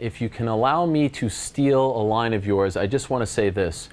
if you can allow me to steal a line of yours, I just want to say this.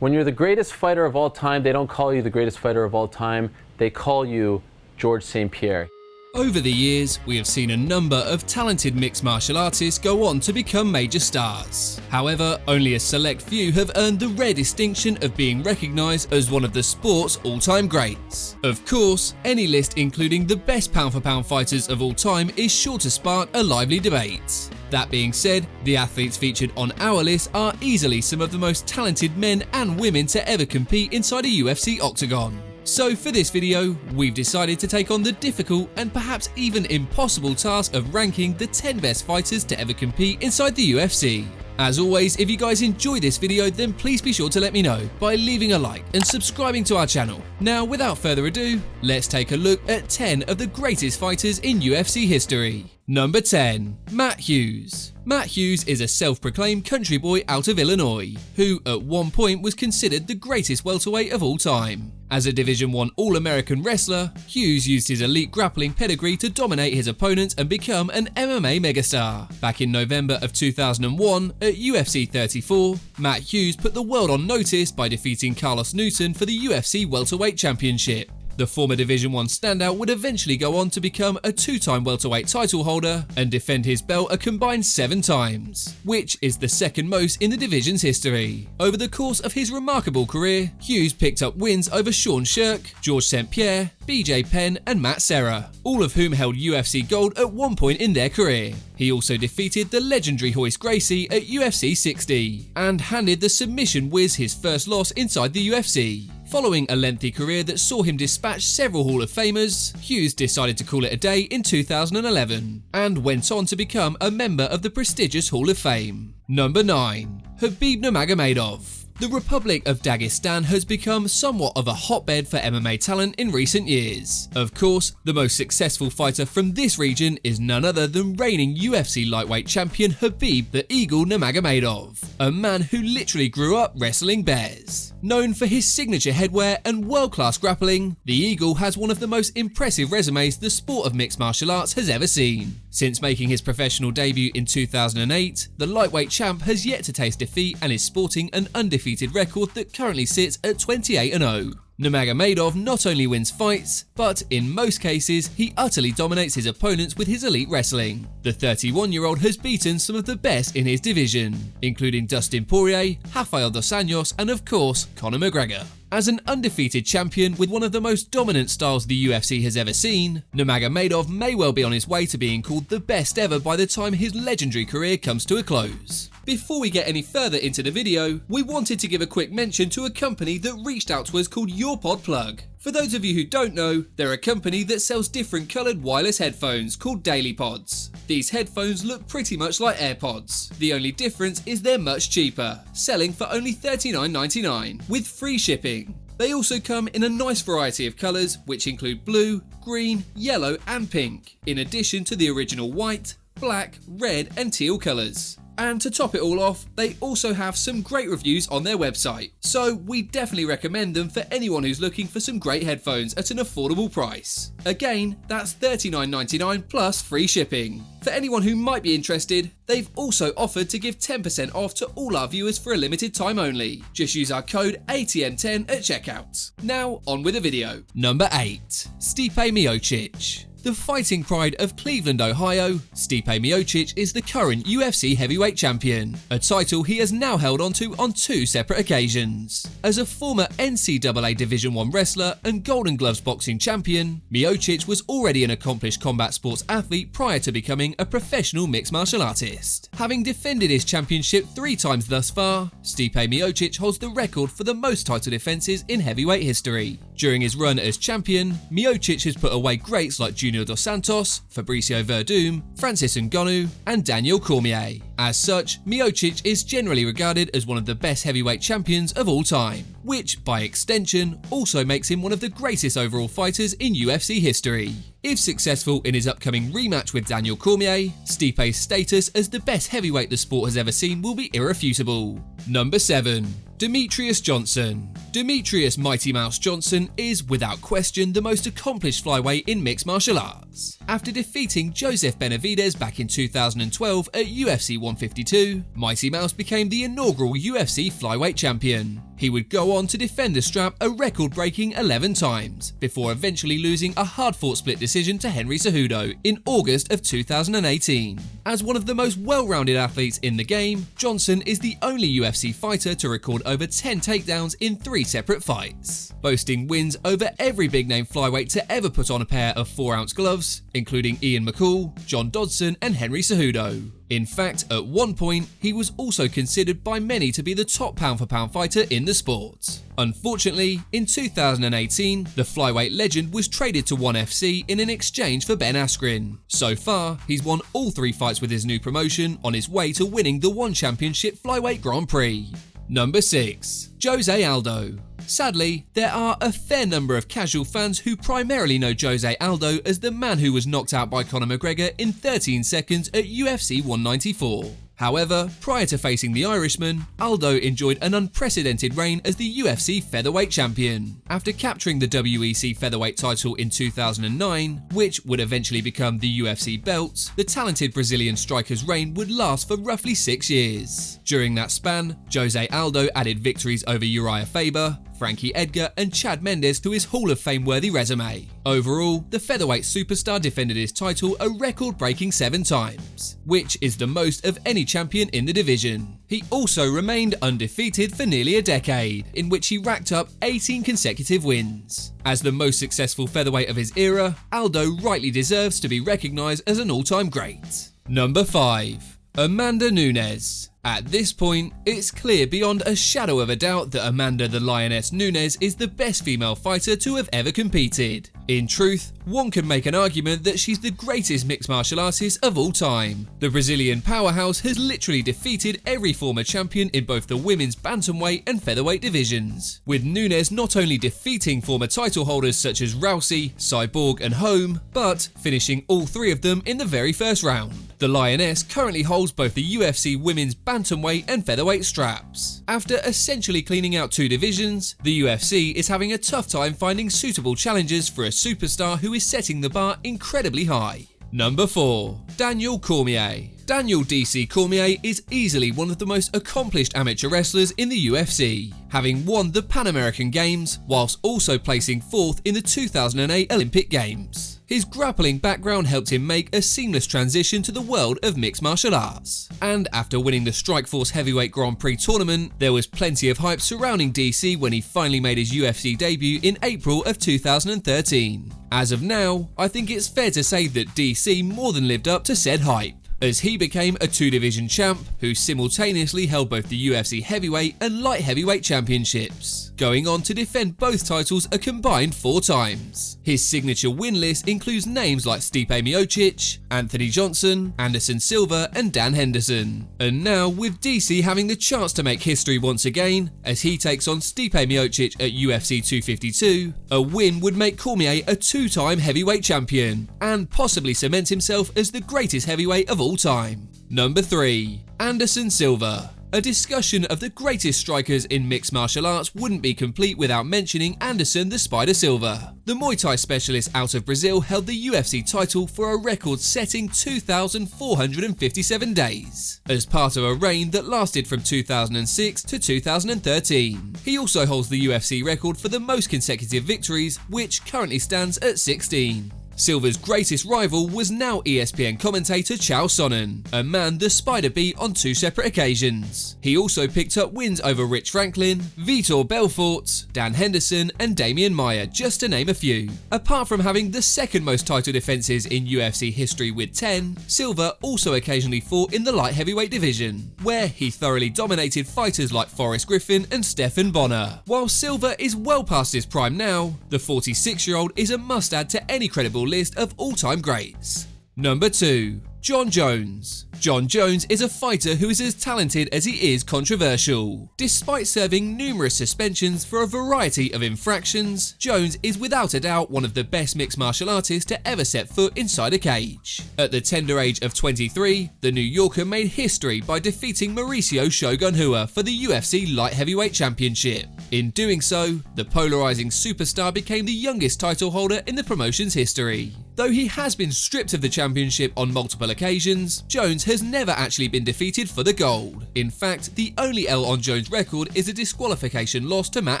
When you're the greatest fighter of all time, they don't call you the greatest fighter of all time. They call you George St-Pierre. Over the years, we have seen a number of talented mixed martial artists go on to become major stars. However, only a select few have earned the rare distinction of being recognised as one of the sport's all-time greats. Of course, any list including the best pound-for-pound fighters of all time is sure to spark a lively debate. That being said, the athletes featured on our list are easily some of the most talented men and women to ever compete inside a UFC octagon. So for this video, we've decided to take on the difficult and perhaps even impossible task of ranking the 10 best fighters to ever compete inside the UFC. As always, if you guys enjoy this video, then please be sure to let me know by leaving a like and subscribing to our channel. Now, without further ado, let's take a look at 10 of the greatest fighters in UFC history. Number 10. Matt Hughes. Matt Hughes is a self-proclaimed country boy out of Illinois, who at one point was considered the greatest welterweight of all time. As a Division I All-American wrestler, Hughes used his elite grappling pedigree to dominate his opponents and become an MMA megastar. Back in November of 2001, at UFC 34, Matt Hughes put the world on notice by defeating Carlos Newton for the UFC Welterweight Championship. The former Division I standout would eventually go on to become a two-time welterweight title holder and defend his belt a combined 7 times, which is the second most in the division's history. Over the course of his remarkable career, Hughes picked up wins over Sean Shirk, George St-Pierre, BJ Penn and Matt Serra, all of whom held UFC gold at one point in their career. He also defeated the legendary Royce Gracie at UFC 60 and handed the submission whiz his first loss inside the UFC. Following a lengthy career that saw him dispatch several Hall of Famers, Hughes decided to call it a day in 2011 and went on to become a member of the prestigious Hall of Fame. Number 9. Khabib Nurmagomedov. The Republic of Dagestan has become somewhat of a hotbed for MMA talent in recent years. Of course, the most successful fighter from this region is none other than reigning UFC lightweight champion Khabib the Eagle Nurmagomedov, a man who literally grew up wrestling bears. Known for his signature headwear and world-class grappling, the Eagle has one of the most impressive resumes the sport of mixed martial arts has ever seen. Since making his professional debut in 2008, the lightweight champ has yet to taste defeat and is sporting an undefeated record that currently sits at 28-0. Nurmagomedov not only wins fights, but in most cases, he utterly dominates his opponents with his elite wrestling. The 31-year-old has beaten some of the best in his division, including Dustin Poirier, Rafael dos Anjos, and of course, Conor McGregor. As an undefeated champion with one of the most dominant styles the UFC has ever seen, Nurmagomedov may well be on his way to being called the best ever by the time his legendary career comes to a close. Before we get any further into the video, we wanted to give a quick mention to a company that reached out to us called YourPod Plug. For those of you who don't know, they're a company that sells different coloured wireless headphones called DailyPods. These headphones look pretty much like AirPods. The only difference is they're much cheaper, selling for only $39.99 with free shipping. They also come in a nice variety of colours, which include blue, green, yellow and pink, in addition to the original white, black, red and teal colours. And to top it all off, they also have some great reviews on their website, so we definitely recommend them for anyone who's looking for some great headphones at an affordable price. Again, that's $39.99 plus free shipping. For anyone who might be interested, they've also offered to give 10% off to all our viewers for a limited time only. Just use our code ATM10 at checkout. Now, on with the video. Number 8. Stipe Miocic. The fighting pride of Cleveland, Ohio, Stipe Miocic is the current UFC heavyweight champion, a title he has now held onto on 2 separate occasions. As a former NCAA Division I wrestler and Golden Gloves boxing champion, Miocic was already an accomplished combat sports athlete prior to becoming a professional mixed martial artist. Having defended his championship 3 times thus far, Stipe Miocic holds the record for the most title defenses in heavyweight history. During his run as champion, Miocic has put away greats like Junior Dos Santos, Fabricio Verdum, Francis Ngannou, and Daniel Cormier. As such, Miocic is generally regarded as one of the best heavyweight champions of all time, which, by extension, also makes him one of the greatest overall fighters in UFC history. If successful in his upcoming rematch with Daniel Cormier, Stipe's status as the best heavyweight the sport has ever seen will be irrefutable. Number 7. Demetrious Johnson. Demetrious Mighty Mouse Johnson is, without question, the most accomplished flyweight in mixed martial arts. After defeating Joseph Benavidez back in 2012 at UFC 152, Mighty Mouse became the inaugural UFC flyweight champion. He would go on to defend the strap a record-breaking 11 times, before eventually losing a hard-fought split decision to Henry Cejudo in August of 2018. As one of the most well-rounded athletes in the game, Johnson is the only UFC fighter to record over 10 takedowns in 3 separate fights, boasting wins over every big-name flyweight to ever put on a pair of 4-ounce gloves, including Ian McCall, John Dodson and Henry Cejudo. In fact, at one point, he was also considered by many to be the top pound-for-pound fighter in the sport. Unfortunately, in 2018, the flyweight legend was traded to ONE FC in an exchange for Ben Askren. So far, he's won all 3 fights with his new promotion on his way to winning the ONE Championship Flyweight Grand Prix. Number 6. Jose Aldo. Sadly, there are a fair number of casual fans who primarily know Jose Aldo as the man who was knocked out by Conor McGregor in 13 seconds at UFC 194. However, prior to facing the Irishman, Aldo enjoyed an unprecedented reign as the UFC featherweight champion. After capturing the WEC featherweight title in 2009, which would eventually become the UFC belt, the talented Brazilian striker's reign would last for roughly 6 years. During that span, Jose Aldo added victories over Uriah Faber, Frankie Edgar and Chad Mendes to his Hall of Fame-worthy resume. Overall, the featherweight superstar defended his title a record-breaking 7 times, which is the most of any champion in the division. He also remained undefeated for nearly a decade, in which he racked up 18 consecutive wins. As the most successful featherweight of his era, Aldo rightly deserves to be recognised as an all-time great. Number 5. Amanda Nunes. At this point, it's clear beyond a shadow of a doubt that Amanda the Lioness Nunes is the best female fighter to have ever competed. In truth, one can make an argument that she's the greatest mixed martial artist of all time. The Brazilian powerhouse has literally defeated every former champion in both the women's bantamweight and featherweight divisions, with Nunes not only defeating former title holders such as Rousey, Cyborg and Holm, but finishing all 3 of them in the very first round. The Lioness currently holds both the UFC women's bantamweight and featherweight straps. After essentially cleaning out 2 divisions, the UFC is having a tough time finding suitable challengers for a superstar who is setting the bar incredibly high. Number 4. Daniel Cormier. Daniel DC Cormier is easily one of the most accomplished amateur wrestlers in the UFC, having won the Pan American Games whilst also placing 4th in the 2008 Olympic Games. His grappling background helped him make a seamless transition to the world of mixed martial arts. And after winning the Strikeforce Heavyweight Grand Prix tournament, there was plenty of hype surrounding DC when he finally made his UFC debut in April of 2013. As of now, I think it's fair to say that DC more than lived up to said hype, as he became a 2-division champ who simultaneously held both the UFC heavyweight and light heavyweight championships, going on to defend both titles a combined 4 times. His signature win list includes names like Stipe Miocic, Anthony Johnson, Anderson Silva and Dan Henderson. And now with DC having the chance to make history once again, as he takes on Stipe Miocic at UFC 252, a win would make Cormier a 2-time heavyweight champion, and possibly cement himself as the greatest heavyweight of all time. Number 3. Anderson Silva. A discussion of the greatest strikers in mixed martial arts wouldn't be complete without mentioning Anderson the Spider Silva. The Muay Thai specialist out of Brazil held the UFC title for a record-setting 2,457 days, as part of a reign that lasted from 2006 to 2013. He also holds the UFC record for the most consecutive victories, which currently stands at 16. Silva's greatest rival was now ESPN commentator Chael Sonnen, a man the Spider beat on 2 separate occasions. He also picked up wins over Rich Franklin, Vitor Belfort, Dan Henderson and Damian Maia, just to name a few. Apart from having the 2nd most title defenses in UFC history with 10, Silva also occasionally fought in the light heavyweight division, where he thoroughly dominated fighters like Forrest Griffin and Stephan Bonner. While Silva is well past his prime now, the 46-year-old is a must-add to any credible list of all-time greats. Number 2. Jon Jones. Jon Jones is a fighter who is as talented as he is controversial. Despite serving numerous suspensions for a variety of infractions, Jones is without a doubt one of the best mixed martial artists to ever set foot inside a cage. At the tender age of 23, the New Yorker made history by defeating Mauricio Shogun Rua for the UFC Light Heavyweight Championship. In doing so, the polarizing superstar became the youngest title holder in the promotion's history. Though he has been stripped of the championship on multiple occasions, Jones has never actually been defeated for the gold. In fact, the only L on Jones' record is a disqualification loss to Matt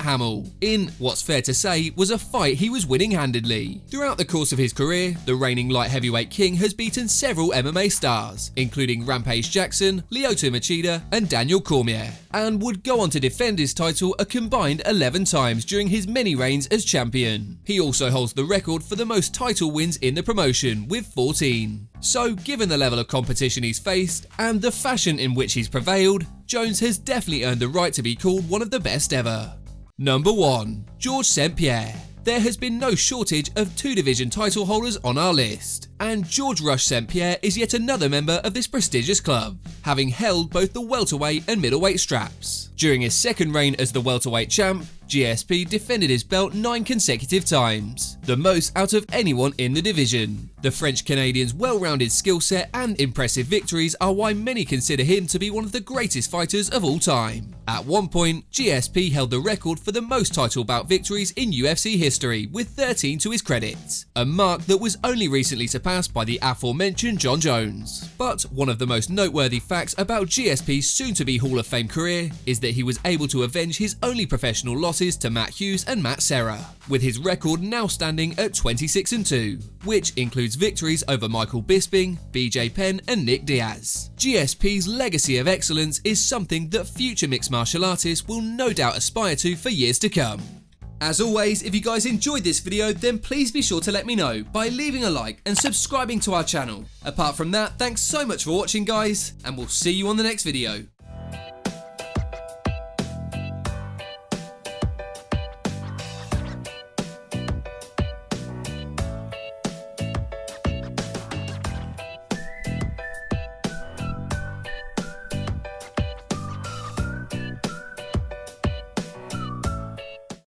Hamill, in what's fair to say was a fight he was winning handedly. Throughout the course of his career, the reigning light heavyweight king has beaten several MMA stars, including Rampage Jackson, Lyoto Machida, and Daniel Cormier, and would go on to defend his title a combined 11 times during his many reigns as champion. He also holds the record for the most title wins in the promotion, with 14. So, given the level of competition he's faced and the fashion in which he's prevailed, Jones has definitely earned the right to be called one of the best ever. Number 1. George St-Pierre. There has been no shortage of two-division title holders on our list, and George Rush St-Pierre is yet another member of this prestigious club, having held both the welterweight and middleweight straps. During his second reign as the welterweight champ, GSP defended his belt 9 consecutive times, the most out of anyone in the division. The French-Canadian's well-rounded skill set and impressive victories are why many consider him to be one of the greatest fighters of all time. At one point, GSP held the record for the most title bout victories in UFC history, with 13 to his credit, a mark that was only recently surpassed by the aforementioned Jon Jones. But one of the most noteworthy facts about GSP's soon-to-be Hall of Fame career is that he was able to avenge his only professional losses to Matt Hughes and Matt Serra, with his record now standing at 26-2, which includes victories over Michael Bisping, BJ Penn, and Nick Diaz. GSP's legacy of excellence is something that future mixed martial artists will no doubt aspire to for years to come. As always, if you guys enjoyed this video, then please be sure to let me know by leaving a like and subscribing to our channel. Apart from that, thanks so much for watching guys, and we'll see you on the next video.